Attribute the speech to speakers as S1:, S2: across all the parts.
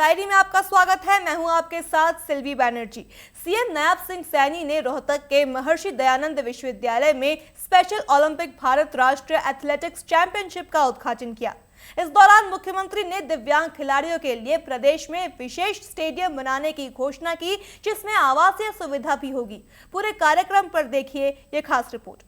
S1: Diary में आपका स्वागत है। मैं हूं आपके साथ सिल्वी बैनर्जी। सीएम नायब सिंह सैनी ने रोहतक के महर्षि दयानंद विश्वविद्यालय में स्पेशल ओलंपिक भारत राष्ट्रीय एथलेटिक्स चैंपियनशिप का उद्घाटन किया। इस दौरान मुख्यमंत्री ने दिव्यांग खिलाड़ियों के लिए प्रदेश में विशेष स्टेडियम बनाने की घोषणा की, जिसमें आवासीय सुविधा भी होगी। पूरे कार्यक्रम पर देखिए ये खास रिपोर्ट।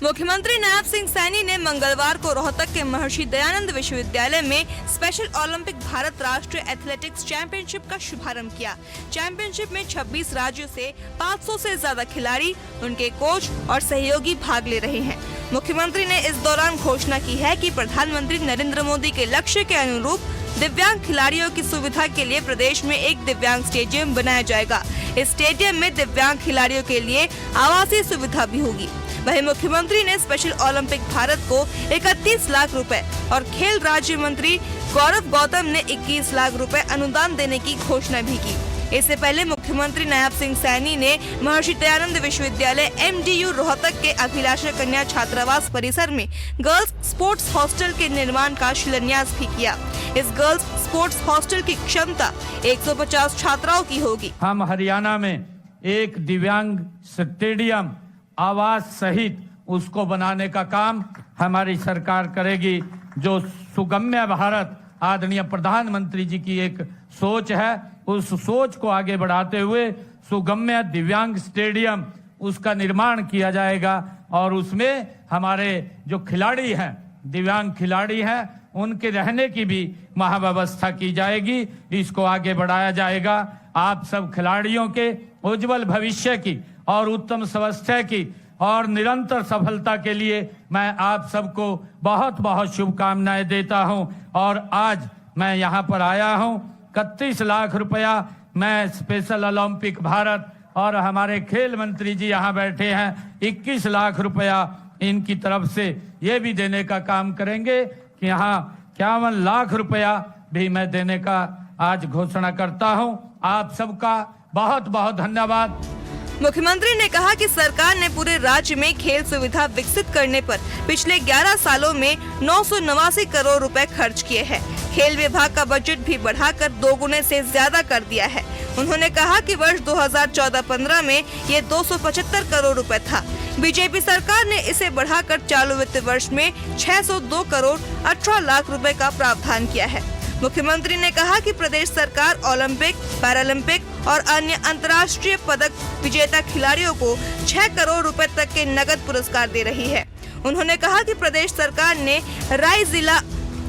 S1: मुख्यमंत्री नायब सिंह सैनी ने मंगलवार को रोहतक के महर्षि दयानंद विश्वविद्यालय में स्पेशल ओलंपिक भारत राष्ट्रीय एथलेटिक्स चैंपियनशिप का शुभारंभ किया। चैंपियनशिप में 26 राज्यों से 500 से ज्यादा खिलाड़ी, उनके कोच और सहयोगी भाग ले रहे हैं। मुख्यमंत्री ने इस दौरान घोषणा की है कि प्रधानमंत्री नरेंद्र मोदी के लक्ष्य के अनुरूप दिव्यांग खिलाड़ियों की सुविधा के लिए प्रदेश में एक दिव्यांग स्टेडियम बनाया जाएगा। इस स्टेडियम में दिव्यांग खिलाड़ियों के लिए आवासीय सुविधा भी होगी। वहीं मुख्यमंत्री ने स्पेशल ओलंपिक भारत को 31 लाख रुपए और खेल राज्य मंत्री गौरव गौतम ने 21 लाख रुपए अनुदान देने की घोषणा भी की। इससे पहले मुख्यमंत्री नायब सिंह सैनी ने महर्षि दयानंद विश्वविद्यालय MDU रोहतक के अभिलाषा कन्या छात्रावास परिसर में गर्ल्स स्पोर्ट्स हॉस्टल के निर्माण का शिलान्यास भी किया। इस गर्ल्स स्पोर्ट्स हॉस्टल की क्षमता 150 छात्राओं की होगी।
S2: हम हरियाणा में एक दिव्यांग स्टेडियम आवास सहित उसको बनाने का काम हमारी सरकार करेगी। जो सुगम्य भारत आदरणीय प्रधानमंत्री जी की एक सोच है, उस सोच को आगे बढ़ाते हुए सुगम्य दिव्यांग स्टेडियम उसका निर्माण किया जाएगा और उसमें हमारे जो खिलाड़ी हैं, दिव्यांग खिलाड़ी हैं, उनके रहने की भी महाव्यवस्था की जाएगी। इसको आगे बढ़ाया जाएगा। आप सब खिलाड़ियों के उज्जवल भविष्य की और उत्तम स्वास्थ्य की और निरंतर सफलता के लिए मैं आप सबको बहुत बहुत शुभकामनाएं देता हूं। और आज मैं यहां पर आया हूं, 31 लाख रुपया मैं स्पेशल ओलंपिक भारत और हमारे खेल मंत्री जी यहां बैठे हैं, 21 लाख रुपया इनकी तरफ से ये भी देने का काम करेंगे कि यहाँ 51 लाख रुपया भी मैं देने का आज घोषणा करता हूं। आप सबका बहुत बहुत धन्यवाद।
S1: मुख्यमंत्री ने कहा कि सरकार ने पूरे राज्य में खेल सुविधा विकसित करने पर पिछले 11 सालों में 989 करोड़ रुपए खर्च किए हैं। खेल विभाग का बजट भी बढ़ाकर 2 गुने से ज्यादा कर दिया है। उन्होंने कहा कि वर्ष 2014-15 में ये 275 करोड़ रुपए था। बीजेपी सरकार ने इसे बढ़ाकर चालू वित्त वर्ष में 602 करोड़ 18 लाख रुपए का प्रावधान किया है। मुख्यमंत्री ने कहा कि प्रदेश सरकार ओलंपिक, पैरालंपिक और अन्य अंतर्राष्ट्रीय पदक विजेता खिलाड़ियों को 6 करोड़ रुपए तक के नगद पुरस्कार दे रही है। उन्होंने कहा कि प्रदेश सरकार ने राय जिला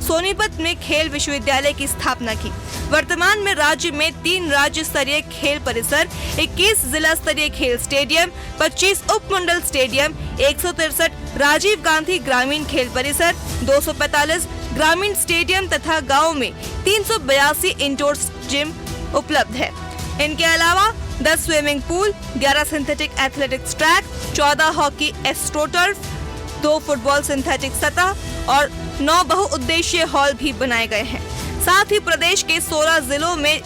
S1: सोनीपत में खेल विश्वविद्यालय की स्थापना की। वर्तमान में राज्य में 3 राज्य स्तरीय खेल परिसर, 21 जिला स्तरीय खेल स्टेडियम, 25 उपमंडल स्टेडियम, 163 राजीव गांधी ग्रामीण खेल परिसर, 245 ग्रामीण स्टेडियम तथा गाँव में 382 इंडोर जिम उपलब्ध है। इनके अलावा 10 swimming pool, 11 synthetic athletics track, 14 hockey astroturf, 2 football synthetic सतह और 9 बहुउद्देशीय हॉल भी बनाए गए हैं। साथ ही प्रदेश के 16 जिलों में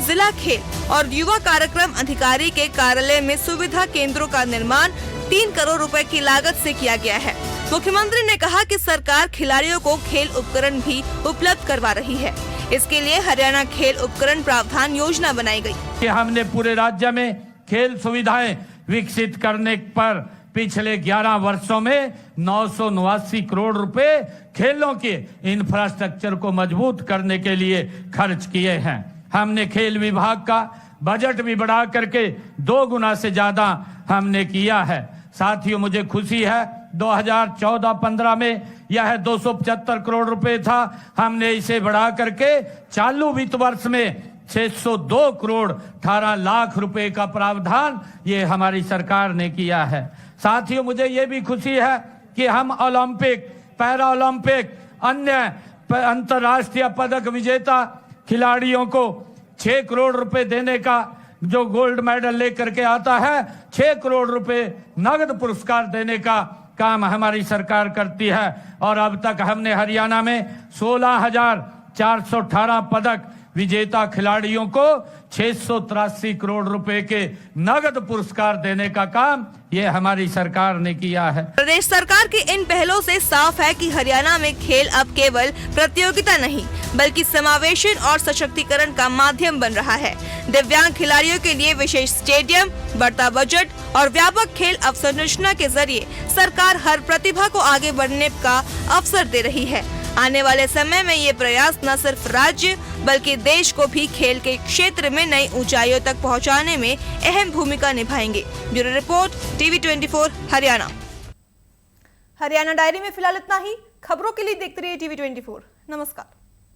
S1: जिला खेल और युवा कार्यक्रम अधिकारी के कार्यालय में सुविधा केंद्रों का निर्माण 3 करोड़ रुपए की लागत से किया गया है। मुख्यमंत्री ने कहा कि सरकार खिलाड़ियों को खेल उपकरण भी उपलब्ध करवा रही है। इसके लिए हरियाणा खेल उपकरण प्रावधान योजना बनाई गई।
S2: कि हमने पूरे राज्य में खेल सुविधाएं विकसित करने पर पिछले 11 वर्षों में 989 करोड़ रुपए खेलों के इंफ्रास्ट्रक्चर को मजबूत करने के लिए खर्च किए हैं। हमने खेल विभाग का बजट भी बढ़ा करके 2 गुना से ज्यादा हमने किया है। साथियों, मुझे खुशी है 2014-15 में यह 275 करोड़ रुपए था। हमने इसे बढ़ा करके चालू वित्त वर्ष में 602 करोड़ 18 लाख रुपए का प्रावधान ये हमारी सरकार ने किया है। साथियों, मुझे ये भी खुशी है कि हम ओलंपिक, पैरा ओलंपिक, अन्य अंतर्राष्ट्रीय पदक विजेता खिलाड़ियों को 6 करोड़ रुपए देने का, जो गोल्ड मेडल लेकर के आता है, 6 करोड़ रुपए नगद पुरस्कार देने का काम हमारी सरकार करती है। और अब तक हमने हरियाणा में 16,418 पदक विजेता खिलाड़ियों को 683 करोड़ रुपए के नगद पुरस्कार देने का काम ये हमारी सरकार ने किया है।
S1: प्रदेश सरकार की इन पहलों से साफ है कि हरियाणा में खेल अब केवल प्रतियोगिता नहीं बल्कि समावेशन और सशक्तिकरण का माध्यम बन रहा है। दिव्यांग खिलाड़ियों के लिए विशेष स्टेडियम, बढ़ता बजट और व्यापक खेल अवसंरचना के जरिए सरकार हर प्रतिभा को आगे बढ़ने का अवसर दे रही है। आने वाले समय में ये प्रयास न सिर्फ राज्य बल्कि देश को भी खेल के क्षेत्र में नई ऊंचाइयों तक पहुंचाने में अहम भूमिका निभाएंगे। Bureau report, TV24 Haryana. Haryana diary में फिलहाल इतना ही। खबरों के लिए देखते रहिए TV24। नमस्कार।